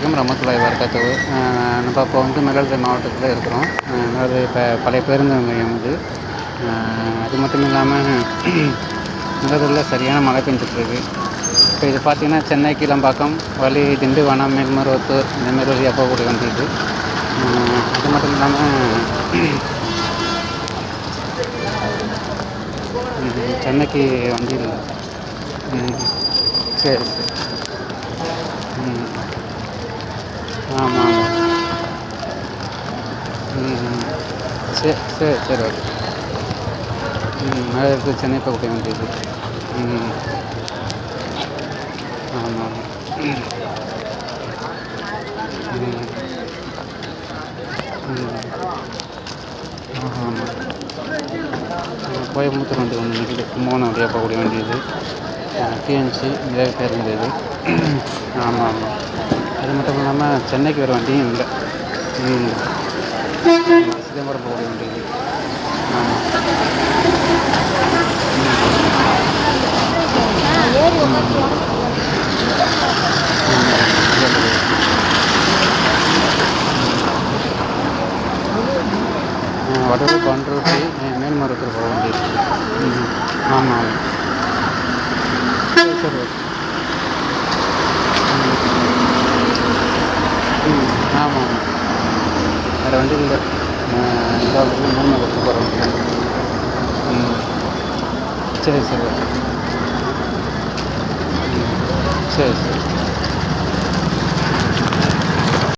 வலைக்கும் ரஹ்மத்துல்லாஹி வபரகாத்துஹு. நம்ம இப்போ வந்து மயிலாடுதுறை மாவட்டத்தில் இருக்கிறோம். அதாவது இப்போ பழைய பேருந்து நிலையம் இது. அது மட்டும் இல்லாமல் மயிலாடுதுறையில் சரியான மழை பெஞ்சிட்ருக்கு. இப்போ இது பார்த்திங்கன்னா சென்னை கீழம்பாக்கம் வழி திண்டிவனம் மேல்மருவத்தூர் இந்தமாரி வழியாக போகக்கூடிய வண்டி இது. அது மட்டும் இல்லாமல் சென்னைக்கு வண்டி இல்லை. சரி சரி. ஆமாம் ஆமாம். சரி சரி சரி ஓகே. மயிலாடுதுறை சென்னை போகக்கூடிய வண்டி இது. ஆமாம் ஆமாம். ஆமாம். கோயம்புத்தூர் வண்டி ஒன்று நிற்கிது. கும்பகோணம் வழியாக போகக்கூடிய வண்டி இது. டிஎன்சி நிறைய பேருந்து இது. ஆமாம் ஆமாம். அது மட்டும் இல்லாமல் சென்னைக்கு வர வண்டியும் இல்லை. சிதம்பரம் போகக்கூடிய வண்டி இது. ஆமாம். வடலூர் பண்ருட்டி மேல்மருவத்தூர் போக வண்டி இருக்குது. ஆமாம் ஆமாம். சரி சரி ஓகே. ஆமாம் ஆமாம். வேறு வண்டி இல்லை. இந்த மேல்மருவத்தூர் போகிற வண்டி. சரி சரி ஓகே. சரி சரி.